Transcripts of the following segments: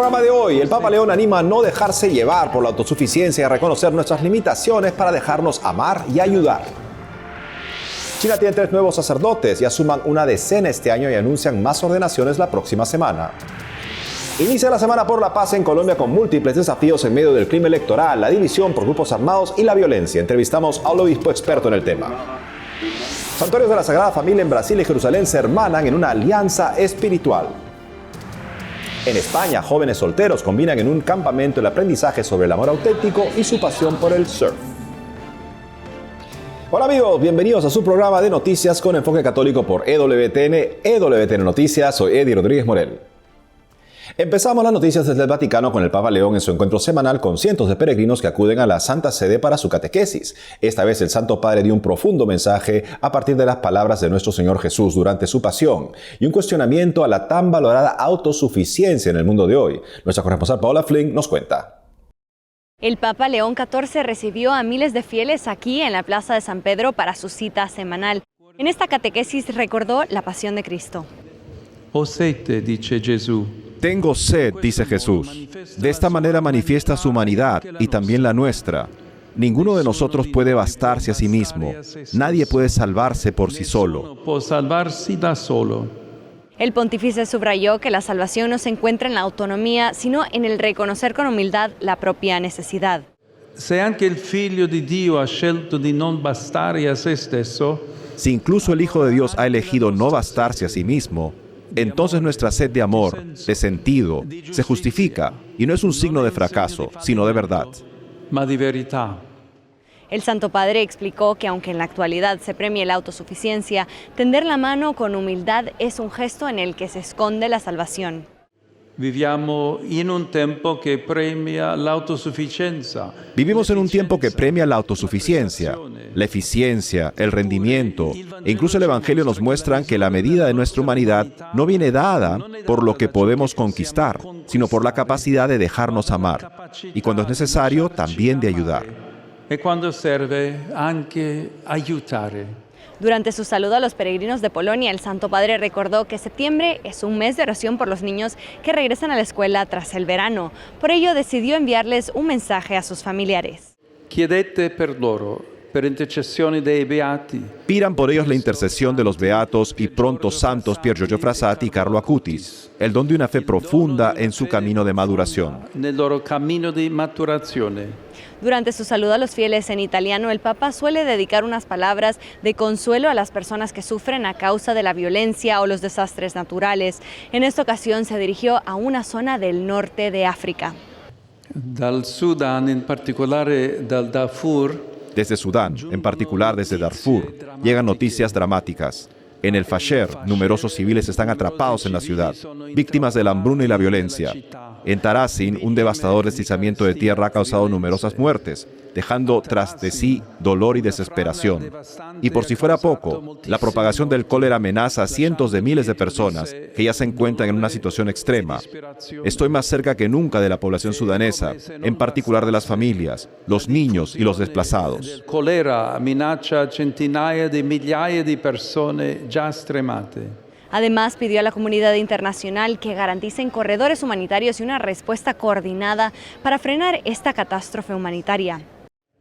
programa de hoy, el Papa León anima a no dejarse llevar por la autosuficiencia y a reconocer nuestras limitaciones para dejarnos amar y ayudar. China tiene 3 nuevos sacerdotes, ya suman una decena este año y anuncian más ordenaciones la próxima semana. Inicia la Semana por la Paz en Colombia con múltiples desafíos en medio del clima electoral, la división por grupos armados y la violencia. Entrevistamos al obispo experto en el tema. Santuarios de la Sagrada Familia en Brasil y Jerusalén se hermanan en una alianza espiritual. En España, jóvenes solteros combinan en un campamento el aprendizaje sobre el amor auténtico y su pasión por el surf. Hola amigos, bienvenidos a su programa de noticias con enfoque católico por EWTN Noticias. Soy Eddie Rodríguez Morel. Empezamos las noticias desde el Vaticano con el Papa León en su encuentro semanal con cientos de peregrinos que acuden a la Santa Sede para su catequesis. Esta vez el Santo Padre dio un profundo mensaje a partir de las palabras de nuestro Señor Jesús durante su pasión y un cuestionamiento a la tan valorada autosuficiencia en el mundo de hoy. Nuestra corresponsal Paola Flynn nos cuenta. El Papa León XIV recibió a miles de fieles aquí en la Plaza de San Pedro para su cita semanal. En esta catequesis recordó la pasión de Cristo. Ho sete, dice Gesù. Tengo sed, dice Jesús. De esta manera manifiesta su humanidad y también la nuestra. Ninguno de nosotros puede bastarse a sí mismo. Nadie puede salvarse por sí solo. El pontífice subrayó que la salvación no se encuentra en la autonomía, sino en el reconocer con humildad la propia necesidad. Se anche il Figlio di Dio ha scelto di non bastare a se stesso, si incluso el Hijo de Dios ha elegido no bastarse a sí mismo, entonces nuestra sed de amor, de sentido, se justifica y no es un signo de fracaso, sino de verdad. Ma di verità. El Santo Padre explicó que aunque en la actualidad se premie la autosuficiencia, tender la mano con humildad es un gesto en el que se esconde la salvación. Vivimos en un tiempo que premia la autosuficiencia. Vivimos en un tiempo que premia la autosuficiencia, la eficiencia, el rendimiento, e incluso el Evangelio nos muestra que la medida de nuestra humanidad no viene dada por lo que podemos conquistar, sino por la capacidad de dejarnos amar, y cuando es necesario, también de ayudar. Y cuando sirve, anche aiutare. Durante su saludo a los peregrinos de Polonia, el Santo Padre recordó que septiembre es un mes de oración por los niños que regresan a la escuela tras el verano. Por ello, decidió enviarles un mensaje a sus familiares. Chiedete per loro, per intercessione dei beati. Pidan por ellos la intercesión de los beatos y prontos santos Pier Giorgio Frassati y Carlo Acutis, el don de una fe profunda en su camino de maduración. Nel loro cammino di maturazione. Durante su saludo a los fieles en italiano, el Papa suele dedicar unas palabras de consuelo a las personas que sufren a causa de la violencia o los desastres naturales. En esta ocasión se dirigió a una zona del norte de África. Dal Sudán, en particular dal Darfur. Desde Sudán, en particular desde Darfur, llegan noticias dramáticas. En el Fasher, numerosos civiles están atrapados en la ciudad, víctimas de la hambruna y la violencia. En Tarasin, un devastador deslizamiento de tierra ha causado numerosas muertes, dejando tras de sí dolor y desesperación. Y por si fuera poco, la propagación del cólera amenaza a cientos de miles de personas que ya se encuentran en una situación extrema. Estoy más cerca que nunca de la población sudanesa, en particular de las familias, los niños y los desplazados. El cólera amenaza a centinaia de migliaia de personas ya stremate. Además, pidió a la comunidad internacional que garanticen corredores humanitarios y una respuesta coordinada para frenar esta catástrofe humanitaria.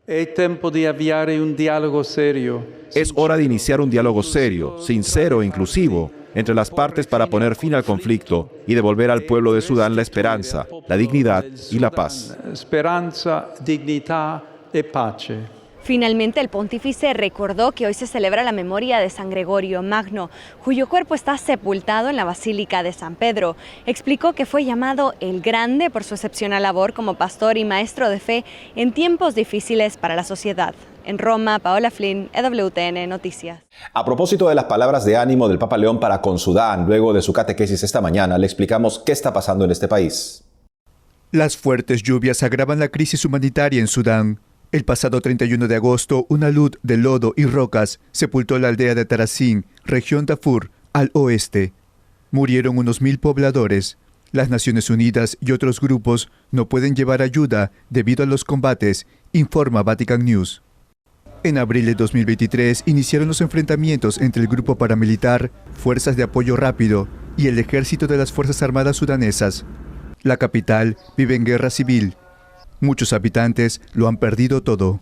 Es tiempo de avviare un diálogo serio. Es hora de iniciar un diálogo serio, sincero e inclusivo entre las partes para poner fin al conflicto y devolver al pueblo de Sudán la esperanza, la dignidad y la paz. Esperanza, dignidad y pace. Finalmente, el pontífice recordó que hoy se celebra la memoria de San Gregorio Magno, cuyo cuerpo está sepultado en la Basílica de San Pedro. Explicó que fue llamado el Grande por su excepcional labor como pastor y maestro de fe en tiempos difíciles para la sociedad. En Roma, Paola Flynn, EWTN Noticias. A propósito de las palabras de ánimo del Papa León para con Sudán, luego de su catequesis esta mañana, le explicamos qué está pasando en este país. Las fuertes lluvias agravan la crisis humanitaria en Sudán. El pasado 31 de agosto, una luz de lodo y rocas sepultó la aldea de Tarasin, región Darfur, al oeste. Murieron unos 1000 pobladores. Las Naciones Unidas y otros grupos no pueden llevar ayuda debido a los combates, informa Vatican News. En abril de 2023 iniciaron los enfrentamientos entre el grupo paramilitar, Fuerzas de Apoyo Rápido, y el ejército de las Fuerzas Armadas sudanesas. la capital vive en guerra civil. Muchos habitantes lo han perdido todo.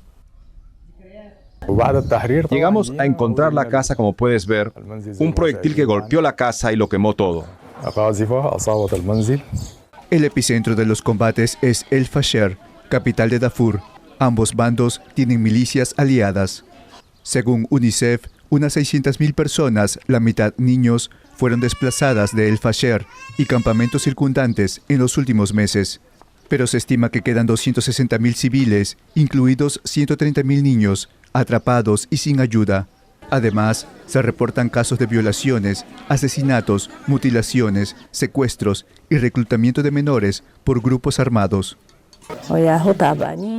Llegamos a encontrar la casa, como puedes ver, un proyectil que golpeó la casa y lo quemó todo. El epicentro de los combates es El Fasher, capital de Darfur. Ambos bandos tienen milicias aliadas. Según UNICEF, unas 600.000 personas, la mitad niños, fueron desplazadas de El Fasher y campamentos circundantes en los últimos meses. Pero se estima que quedan 260.000 civiles, incluidos 130.000 niños, atrapados y sin ayuda. Además, se reportan casos de violaciones, asesinatos, mutilaciones, secuestros y reclutamiento de menores por grupos armados.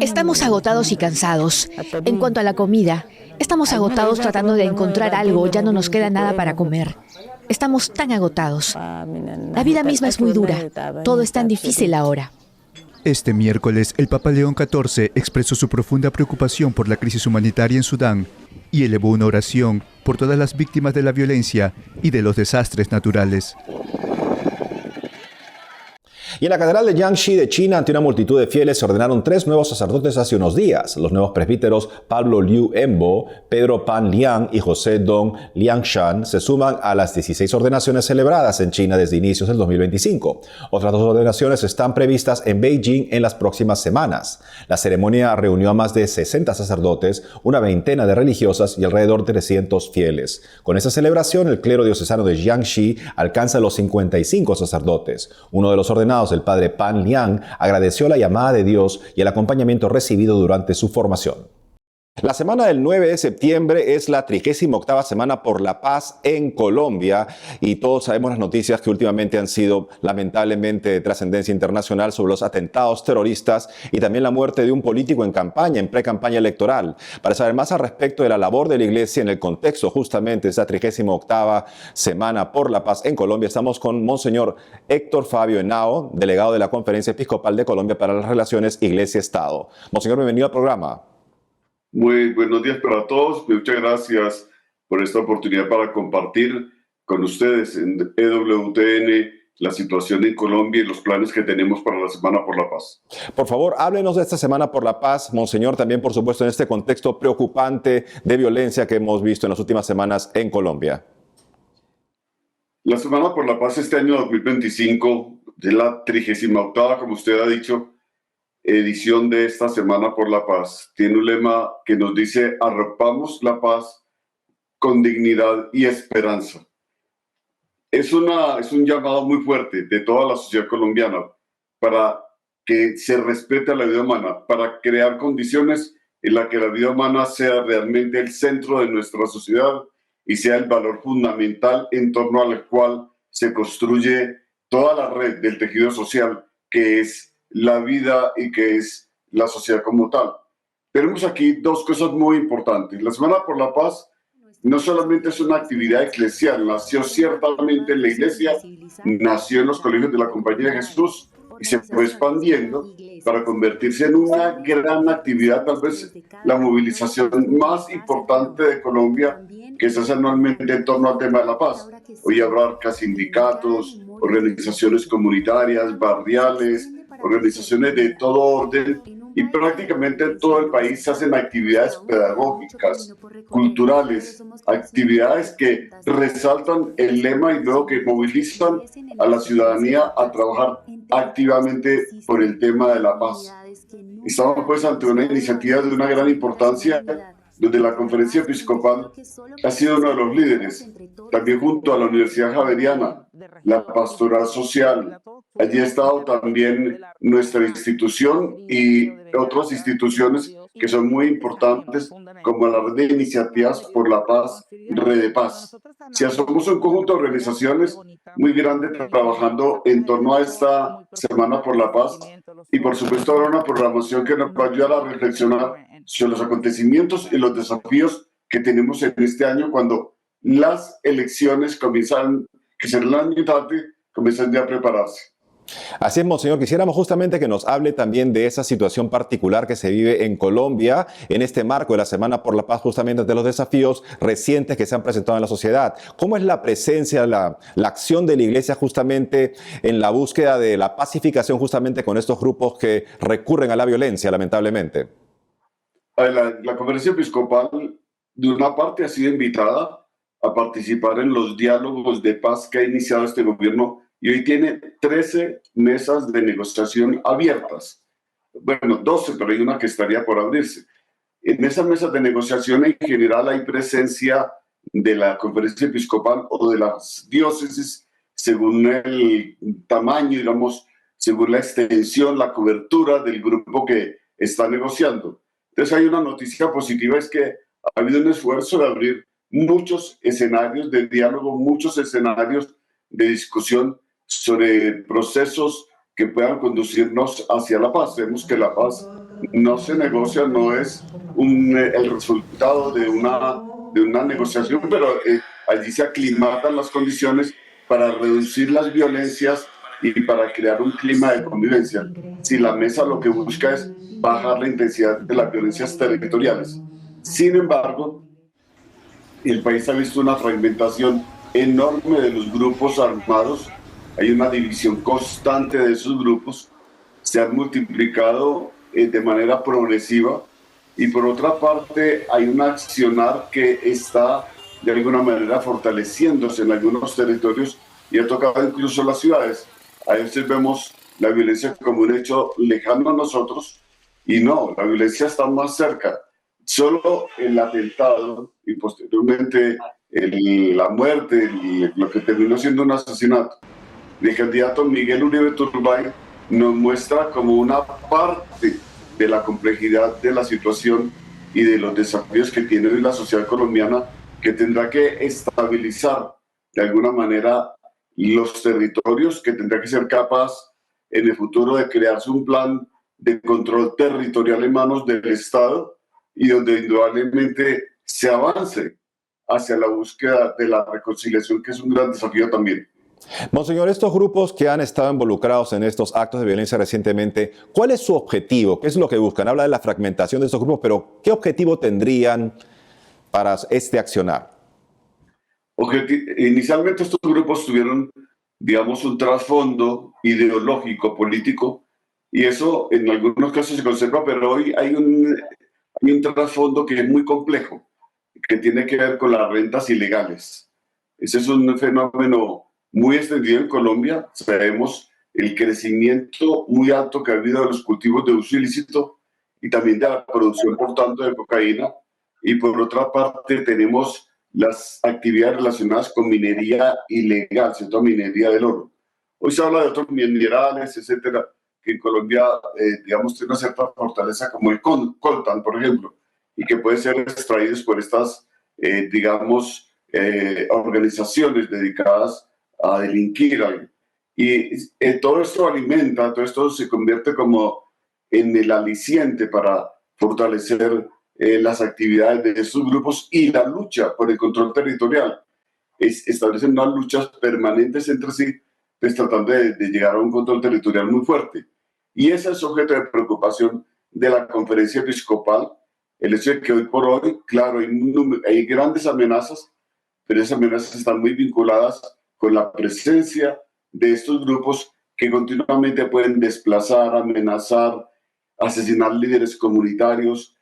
Estamos agotados y cansados. En cuanto a la comida, estamos agotados tratando de encontrar algo, ya no nos queda nada para comer. Estamos tan agotados. La vida misma es muy dura. Todo es tan difícil ahora. Este miércoles, el Papa León XIV expresó su profunda preocupación por la crisis humanitaria en Sudán y elevó una oración por todas las víctimas de la violencia y de los desastres naturales. Y en la catedral de Jiangxi de China, ante una multitud de fieles, se ordenaron 3 nuevos sacerdotes hace unos días. Los nuevos presbíteros Pablo Liu Embo, Pedro Pan Liang y José Dong Liangshan se suman a las 16 ordenaciones celebradas en China desde inicios del 2025. Otras 2 ordenaciones están previstas en Beijing en las próximas semanas. La ceremonia reunió a más de 60 sacerdotes, una veintena de religiosas y alrededor de 300 fieles. Con esa celebración, el clero diocesano de Jiangxi alcanza los 55 sacerdotes. Uno de los ordenados, el padre Pan Liang, agradeció la llamada de Dios y el acompañamiento recibido durante su formación. La semana del 9 de septiembre es la 38ª Semana por la Paz en Colombia y todos sabemos las noticias que últimamente han sido lamentablemente de trascendencia internacional sobre los atentados terroristas y también la muerte de un político en campaña, en pre-campaña electoral. Para saber más al respecto de la labor de la Iglesia en el contexto justamente de esta 38ª Semana por la Paz en Colombia, estamos con Monseñor Héctor Fabio Henao, delegado de la Conferencia Episcopal de Colombia para las Relaciones Iglesia-Estado. Monseñor, bienvenido al programa. Muy buenos días para todos. Muchas gracias por esta oportunidad para compartir con ustedes en EWTN la situación en Colombia y los planes que tenemos para la Semana por la Paz. Por favor, háblenos de esta Semana por la Paz, Monseñor, también por supuesto en este contexto preocupante de violencia que hemos visto en las últimas semanas en Colombia. La Semana por la Paz este año 2025 es la 38ª, como usted ha dicho, edición de esta Semana por la Paz. Tiene un lema que nos dice: arropamos la paz con dignidad y esperanza. Es un llamado muy fuerte de toda la sociedad colombiana para que se respete a la vida humana, para crear condiciones en las que la vida humana sea realmente el centro de nuestra sociedad y sea el valor fundamental en torno al cual se construye toda la red del tejido social que es la vida y que es la sociedad como tal. Tenemos aquí 2 cosas muy importantes. La Semana por la Paz no solamente es una actividad eclesial, nació ciertamente en la iglesia, nació en los colegios de la Compañía de Jesús y se fue expandiendo para convertirse en una gran actividad, tal vez la movilización más importante de Colombia, que se hace anualmente en torno al tema de la paz. Hoy abarca sindicatos, organizaciones comunitarias, barriales, organizaciones de todo orden, y prácticamente en todo el país se hacen actividades pedagógicas, culturales, actividades que resaltan el lema y luego que movilizan a la ciudadanía a trabajar activamente por el tema de la paz. Estamos pues ante una iniciativa de una gran importancia, donde la Conferencia Episcopal ha sido uno de los líderes, también junto a la Universidad Javeriana, la Pastoral Social. Allí ha estado también nuestra institución y otras instituciones que son muy importantes, como la Red de Iniciativas por la Paz, Red de Paz. Si somos un conjunto de organizaciones muy grande trabajando en torno a esta Semana por la Paz y por supuesto ahora una programación que nos va a ayudar a reflexionar sobre los acontecimientos y los desafíos que tenemos en este año cuando las elecciones comienzan, que serán la mitad, comienzan ya a prepararse. Así es, monseñor. Quisiéramos justamente que nos hable también de esa situación particular que se vive en Colombia en este marco de la Semana por la Paz, justamente de los desafíos recientes que se han presentado en la sociedad. ¿Cómo es la presencia, la acción de la Iglesia justamente en la búsqueda de la pacificación justamente con estos grupos que recurren a la violencia, lamentablemente? La Conferencia Episcopal, de una parte, ha sido invitada a participar en los diálogos de paz que ha iniciado este gobierno y hoy tiene 13 mesas de negociación abiertas. Bueno, 12, pero hay una que estaría por abrirse. En esas mesas de negociación en general hay presencia de la Conferencia Episcopal o de las diócesis según el tamaño, digamos, según la extensión, la cobertura del grupo que está negociando. Entonces hay una noticia positiva, es que ha habido un esfuerzo de abrir muchos escenarios de diálogo, muchos escenarios de discusión sobre procesos que puedan conducirnos hacia la paz. Vemos que la paz no se negocia, no es el resultado de una negociación, pero allí se aclimatan las condiciones para reducir las violencias y para crear un clima de convivencia. Si la mesa lo que busca es bajar la intensidad de las violencias territoriales. Sin embargo, el país ha visto una fragmentación enorme de los grupos armados. Hay una división constante de esos grupos. Se han multiplicado de manera progresiva y por otra parte hay un accionar que está de alguna manera fortaleciéndose en algunos territorios y ha tocado incluso las ciudades. A veces vemos la violencia como un hecho lejano a nosotros y no, la violencia está más cerca. Solo el atentado y posteriormente la muerte, lo que terminó siendo un asesinato del candidato Miguel Uribe Turbay nos muestra como una parte de la complejidad de la situación y de los desafíos que tiene hoy la sociedad colombiana, que tendrá que estabilizar de alguna manera los territorios, que tendrá que ser capaz en el futuro de crearse un plan de control territorial en manos del Estado y donde indudablemente se avance hacia la búsqueda de la reconciliación, que es un gran desafío también. Monseñor, estos grupos que han estado involucrados en estos actos de violencia recientemente, ¿cuál es su objetivo? ¿Qué es lo que buscan? Habla de la fragmentación de estos grupos, pero ¿qué objetivo tendrían para este accionar? Inicialmente estos grupos tuvieron, digamos, un trasfondo ideológico, político, y eso en algunos casos se conserva, pero hoy hay un trasfondo que es muy complejo, que tiene que ver con las rentas ilegales. Ese es un fenómeno muy extendido en Colombia. Sabemos el crecimiento muy alto que ha habido de los cultivos de uso ilícito y también de la producción, por tanto, de cocaína. Y por otra parte tenemos las actividades relacionadas con minería ilegal, ¿cierto? Minería del oro. Hoy se habla de otros minerales, etcétera, que en Colombia, digamos, tiene una cierta fortaleza, como el coltan, por ejemplo, y que puede ser extraídos por estas, digamos, organizaciones dedicadas a delinquir. Y todo esto alimenta, todo esto se convierte como en el aliciente para fortalecer las actividades de estos grupos y la lucha por el control territorial. Establecen unas luchas permanentes entre sí, pues tratando de llegar a un control territorial muy fuerte. Y ese es objeto de preocupación de la Conferencia Episcopal, el hecho de que hoy por hoy, claro, hay grandes amenazas, pero esas amenazas están muy vinculadas con la presencia de estos grupos que continuamente pueden desplazar, amenazar, asesinar líderes comunitarios,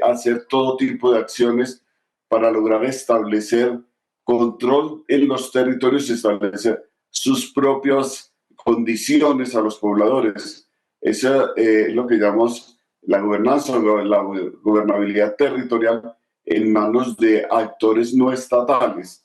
hacer todo tipo de acciones para lograr establecer control en los territorios y establecer sus propias condiciones a los pobladores. Eso es lo que llamamos la gobernanza, la gobernabilidad territorial en manos de actores no estatales.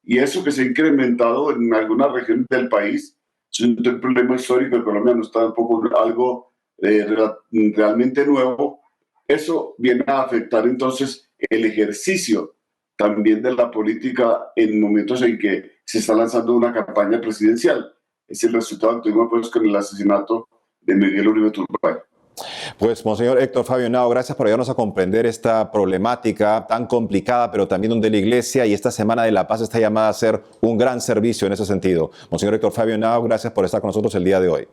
Y eso que se ha incrementado en algunas regiones del país es un problema histórico de Colombia, no está tampoco algo realmente nuevo. Eso viene a afectar entonces el ejercicio también de la política en momentos en que se está lanzando una campaña presidencial. Es el resultado que tuvimos pues, con el asesinato de Miguel Uribe Turbay. Pues, Monseñor Héctor Fabio Henao, gracias por ayudarnos a comprender esta problemática tan complicada, pero también donde la Iglesia y esta Semana de la Paz está llamada a hacer un gran servicio en ese sentido. Monseñor Héctor Fabio Henao, gracias por estar con nosotros el día de hoy.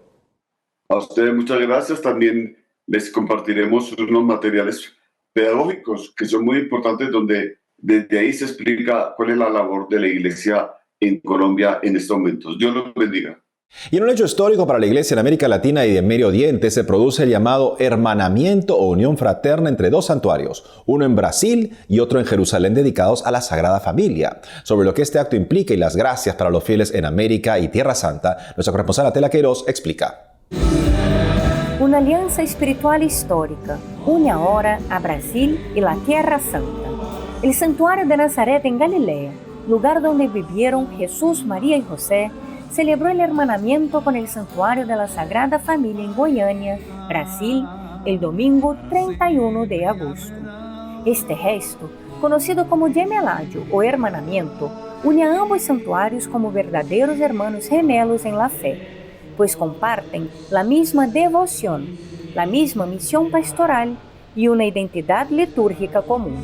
A ustedes muchas gracias. También les compartiremos unos materiales pedagógicos que son muy importantes, donde desde ahí se explica cuál es la labor de la Iglesia en Colombia en estos momentos. Dios los bendiga. Y en un hecho histórico para la Iglesia en América Latina y en Medio Oriente se produce el llamado hermanamiento o unión fraterna entre dos santuarios, uno en Brasil y otro en Jerusalén, dedicados a la Sagrada Familia. Sobre lo que este acto implica y las gracias para los fieles en América y Tierra Santa, nuestra corresponsal Atela Queiroz explica. Una alianza espiritual histórica une ahora a Brasil y la Tierra Santa. El santuario de Nazaret en Galilea, lugar donde vivieron Jesús, María y José, celebró el hermanamiento con el santuario de la Sagrada Familia en Goiânia, Brasil, el domingo 31 de agosto. Este gesto, conocido como gemelagem o hermanamiento, une a ambos santuarios como verdadeiros hermanos gemelos en la fe, pues comparten la misma devoción, la misma misión pastoral y una identidad litúrgica común.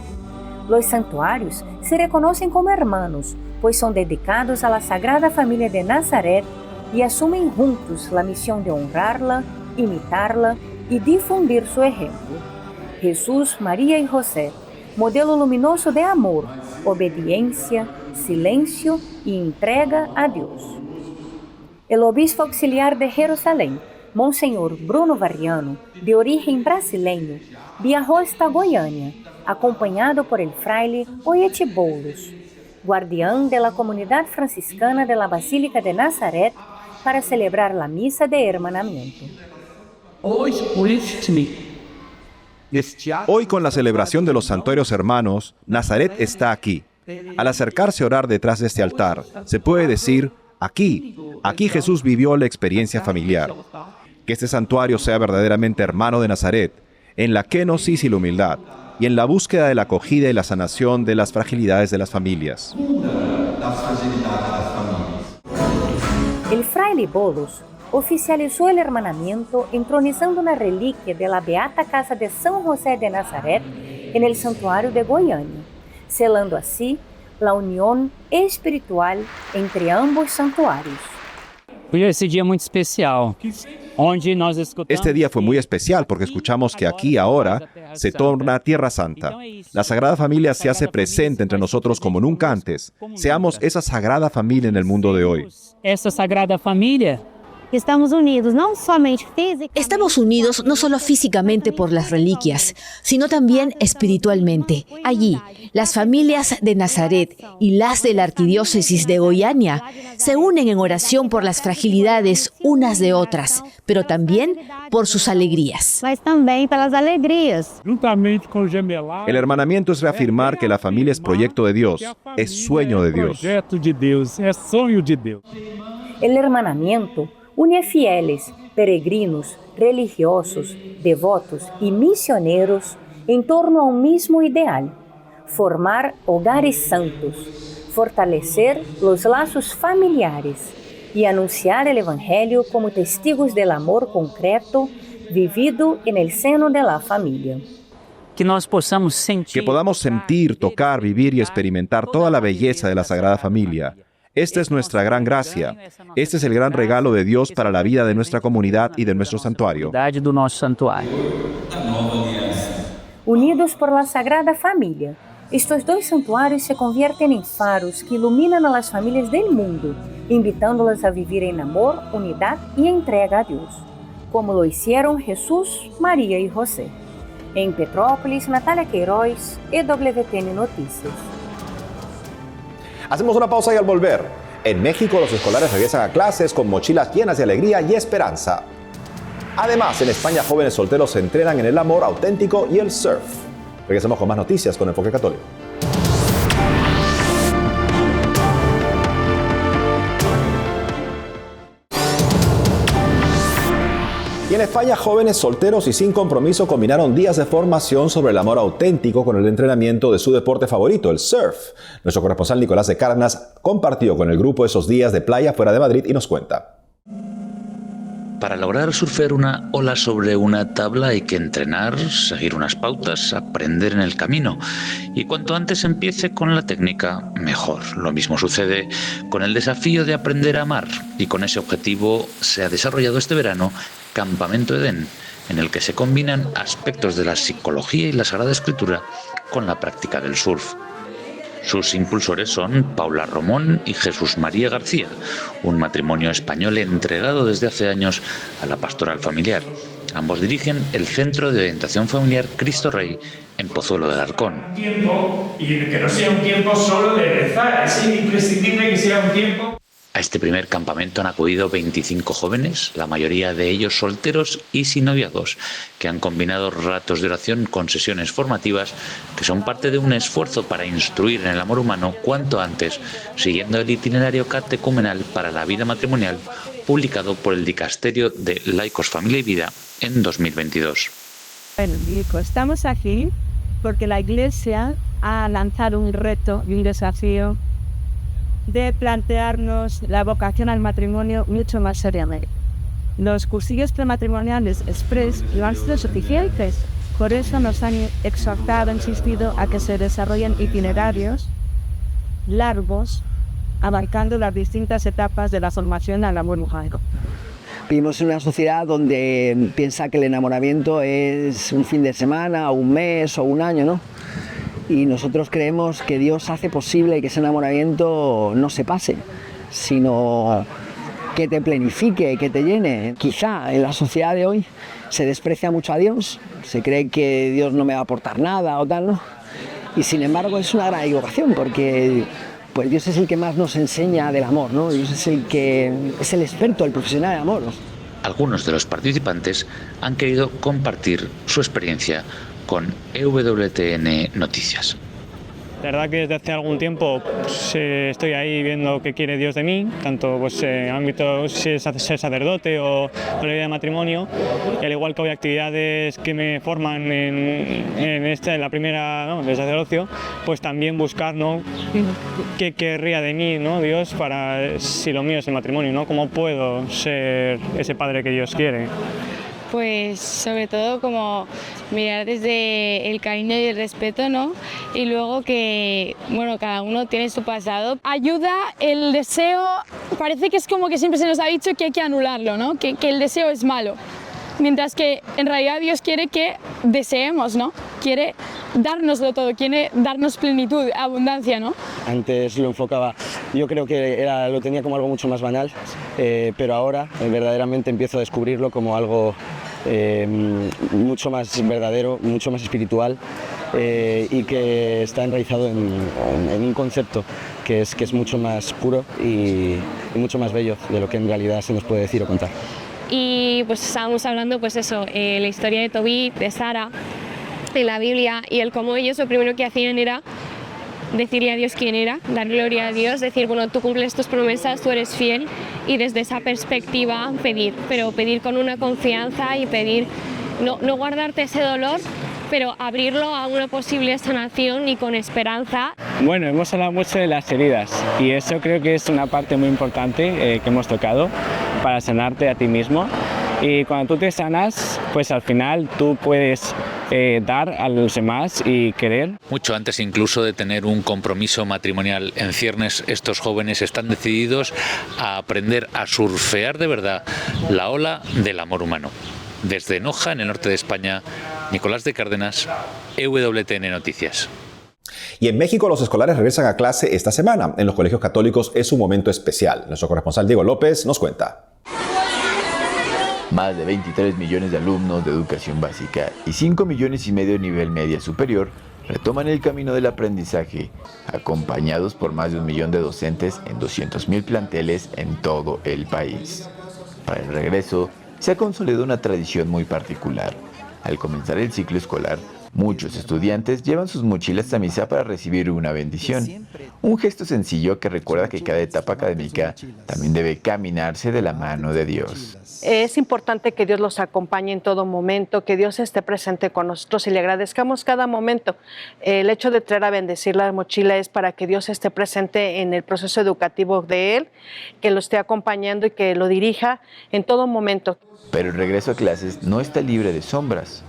Los santuarios se reconocen como hermanos, pues son dedicados a la Sagrada Familia de Nazaret y asumen juntos la misión de honrarla, imitarla y difundir su ejemplo. Jesús, María y José, modelo luminoso de amor, obediencia, silencio y entrega a Dios. El obispo auxiliar de Jerusalén, Monseñor Bruno Variano, de origen brasileño, viajó hasta Goiânia, acompañado por el fraile Oiete Boulos, guardián de la comunidad franciscana de la Basílica de Nazaret, para celebrar la misa de hermanamiento. Hoy, con la celebración de los santuarios hermanos, Nazaret está aquí. Al acercarse a orar detrás de este altar, se puede decir: aquí Jesús vivió la experiencia familiar. Que este santuario sea verdaderamente hermano de Nazaret, en la kenosis y la humildad, y en la búsqueda de la acogida y la sanación de las fragilidades de las familias. El fraile Boulos oficializó el hermanamiento entronizando una reliquia de la Beata Casa de San José de Nazaret en el santuario de Goiânia, selando así la unión espiritual entre ambos santuarios. Ese día muy especial. Este día fue muy especial porque escuchamos que aquí ahora se torna Tierra Santa. La Sagrada Familia se hace presente entre nosotros como nunca antes. Seamos esa Sagrada Familia en el mundo de hoy. Esa Sagrada Familia. Estamos unidos no solo físicamente por las reliquias, sino también espiritualmente. Allí, las familias de Nazaret y las de la arquidiócesis de Goiânia se unen en oración por las fragilidades unas de otras, pero también por sus alegrías. El hermanamiento es reafirmar que la familia es proyecto de Dios, es sueño de Dios. El hermanamiento une a fieles, peregrinos, religiosos, devotos y misioneros en torno a un mismo ideal: formar hogares santos, fortalecer los lazos familiares y anunciar el Evangelio como testigos del amor concreto vivido en el seno de la familia. Que podamos sentir, tocar, vivir y experimentar toda la belleza de la Sagrada Familia. Esta es nuestra gran gracia. Este es el gran regalo de Dios para la vida de nuestra comunidad y de nuestro santuario. Unidos por la Sagrada Familia, estos dos santuarios se convierten en faros que iluminan a las familias del mundo, invitándolas a vivir en amor, unidad y entrega a Dios, como lo hicieron Jesús, María y José. En Petrópolis, Natalia Queiroz, EWTN Noticias. Hacemos una pausa y al volver, en México los escolares regresan a clases con mochilas llenas de alegría y esperanza. Además, en España jóvenes solteros se entrenan en el amor auténtico y el surf. Regresamos con más noticias con Enfoque Católico. Y en España, jóvenes solteros y sin compromiso combinaron días de formación sobre el amor auténtico con el entrenamiento de su deporte favorito, el surf. Nuestro corresponsal Nicolás de Cárdenas compartió con el grupo esos días de playa fuera de Madrid y nos cuenta. Para lograr surfear una ola sobre una tabla hay que entrenar, seguir unas pautas, aprender en el camino. Y cuanto antes empiece con la técnica, mejor. Lo mismo sucede con el desafío de aprender a amar. Y con ese objetivo se ha desarrollado este verano Campamento Edén, en el que se combinan aspectos de la psicología y la Sagrada Escritura con la práctica del surf. Sus impulsores son Paula Romón y Jesús María García, un matrimonio español entregado desde hace años a la pastoral familiar. Ambos dirigen el Centro de Orientación Familiar Cristo Rey en Pozuelo del Arcón. Y que no sea un tiempo solo de rezar, es imprescindible que sea un tiempo. A este primer campamento han acudido 25 jóvenes, la mayoría de ellos solteros y sin noviazgos, que han combinado ratos de oración con sesiones formativas que son parte de un esfuerzo para instruir en el amor humano cuanto antes, siguiendo el itinerario catecumenal para la vida matrimonial publicado por el Dicasterio de Laicos, Familia y Vida en 2022. Bueno, estamos aquí porque la Iglesia ha lanzado un reto y un desafío de plantearnos la vocación al matrimonio mucho más seriamente. Los cursillos prematrimoniales express no han sido suficientes, por eso nos han exhortado, insistido a que se desarrollen itinerarios largos, abarcando las distintas etapas de la formación al amor mujer. Vivimos en una sociedad donde piensa que el enamoramiento es un fin de semana, o un mes o un año, ¿no? Y nosotros creemos que Dios hace posible que ese enamoramiento no se pase, sino que te plenifique, que te llene. Quizá en la sociedad de hoy se desprecia mucho a Dios, se cree que Dios no me va a aportar nada o tal, ¿no? Y sin embargo es una gran equivocación, porque pues Dios es el que más nos enseña del amor, ¿no? Dios es el que es el experto, el profesional del amor. Algunos de los participantes han querido compartir su experiencia con EWTN Noticias. La verdad que desde hace algún tiempo estoy ahí viendo qué quiere Dios de mí, tanto pues, en ámbito si es ser sacerdote o la vida de matrimonio, y al igual que hay actividades que me forman en la primera, ¿no?, del sacerdocio, pues también buscar, ¿no?, qué querría de mí, ¿no?, Dios, para si lo mío es el matrimonio, ¿no?, cómo puedo ser ese padre que Dios quiere. Pues sobre todo como mirar desde el cariño y el respeto, ¿no? Y luego que, bueno, cada uno tiene su pasado. Ayuda, el deseo, parece que es como que siempre se nos ha dicho que hay que anularlo, ¿no? Que el deseo es malo. Mientras que en realidad Dios quiere que deseemos, ¿no? Quiere dárnoslo todo, quiere darnos plenitud, abundancia, ¿no? Antes lo enfocaba, yo creo que lo tenía como algo mucho más banal, pero ahora verdaderamente empiezo a descubrirlo como algo mucho más verdadero, mucho más espiritual y que está enraizado en un concepto que es mucho más puro y mucho más bello de lo que en realidad se nos puede decir o contar. Y pues estábamos hablando, pues eso, la historia de Tobit, de Sara, en la Biblia, y el cómo ellos lo primero que hacían era decirle a Dios quién era, dar gloria a Dios, decir, bueno, tú cumples tus promesas, tú eres fiel, y desde esa perspectiva pedir, pero pedir con una confianza y pedir, no guardarte ese dolor, pero abrirlo a una posible sanación y con esperanza. Bueno, hemos hablado mucho de las heridas y eso creo que es una parte muy importante que hemos tocado para sanarte a ti mismo. Y cuando tú te sanas, pues al final tú puedes dar a los demás y querer. Mucho antes incluso de tener un compromiso matrimonial en ciernes, estos jóvenes están decididos a aprender a surfear de verdad la ola del amor humano. Desde Noja, en el norte de España, Nicolás de Cárdenas, EWTN Noticias. Y en México los escolares regresan a clase esta semana. En los colegios católicos es un momento especial. Nuestro corresponsal Diego López nos cuenta. Más de 23 millones de alumnos de educación básica y 5 millones y medio de nivel media superior retoman el camino del aprendizaje, acompañados por más de 1 millón de docentes en 200,000 planteles en todo el país. Para el regreso, se ha consolidado una tradición muy particular. Al comenzar el ciclo escolar, Muchos estudiantes llevan sus mochilas a misa para recibir una bendición. Un gesto sencillo que recuerda que cada etapa académica también debe caminarse de la mano de Dios. Es importante que Dios los acompañe en todo momento, que Dios esté presente con nosotros y le agradezcamos cada momento. El hecho de traer a bendecir la mochila es para que Dios esté presente en el proceso educativo de él, que lo esté acompañando y que lo dirija en todo momento. Pero el regreso a clases no está libre de sombras.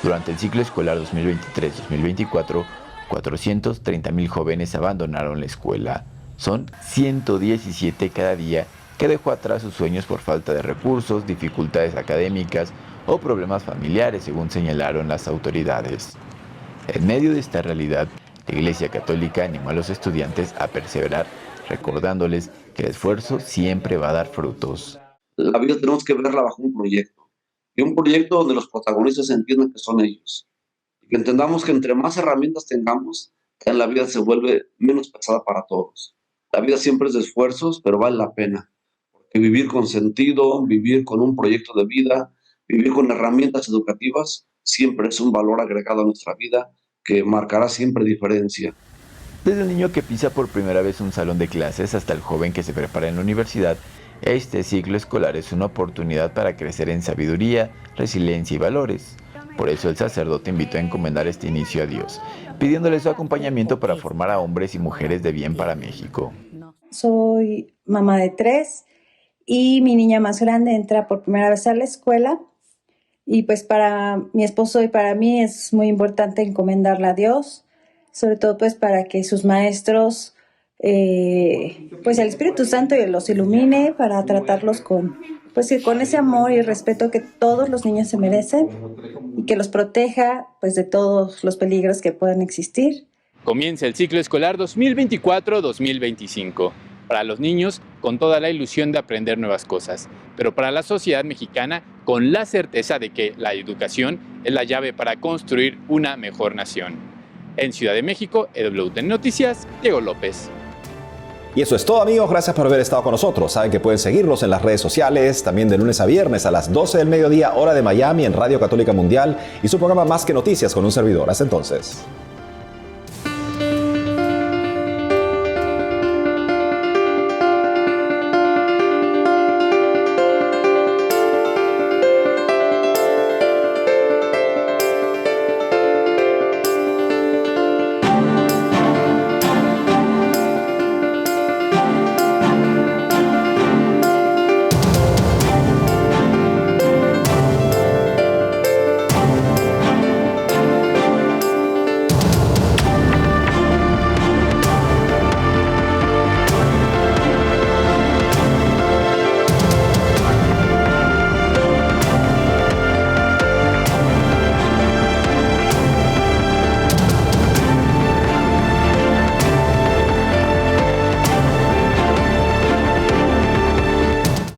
Durante el ciclo escolar 2023-2024, 430,000 jóvenes abandonaron la escuela. Son 117 cada día que dejó atrás sus sueños por falta de recursos, dificultades académicas o problemas familiares, según señalaron las autoridades. En medio de esta realidad, la Iglesia Católica animó a los estudiantes a perseverar, recordándoles que el esfuerzo siempre va a dar frutos. La vida tenemos que verla bajo un proyecto, y un proyecto donde los protagonistas entiendan que son ellos, y que entendamos que entre más herramientas tengamos, en la vida se vuelve menos pesada para todos. La vida siempre es de esfuerzos, pero vale la pena, porque vivir con sentido, vivir con un proyecto de vida, vivir con herramientas educativas, siempre es un valor agregado a nuestra vida que marcará siempre diferencia. Desde el niño que pisa por primera vez un salón de clases hasta el joven que se prepara en la universidad, este ciclo escolar es una oportunidad para crecer en sabiduría, resiliencia y valores. Por eso el sacerdote invitó a encomendar este inicio a Dios, pidiéndole su acompañamiento para formar a hombres y mujeres de bien para México. Soy mamá de 3 y mi niña más grande entra por primera vez a la escuela. Y pues para mi esposo y para mí es muy importante encomendarla a Dios, sobre todo pues para que sus maestros, pues el Espíritu Santo los ilumine para tratarlos con ese amor y respeto que todos los niños se merecen y que los proteja pues de todos los peligros que puedan existir. Comienza el ciclo escolar 2024-2025. Para los niños, con toda la ilusión de aprender nuevas cosas, pero para la sociedad mexicana, con la certeza de que la educación es la llave para construir una mejor nación. En Ciudad de México, EWTN Noticias, Diego López. Y eso es todo, amigos. Gracias por haber estado con nosotros. Saben que pueden seguirnos en las redes sociales, también de lunes a viernes a las 12 del mediodía, hora de Miami, en Radio Católica Mundial, y su programa Más que Noticias con un servidor. Hasta entonces.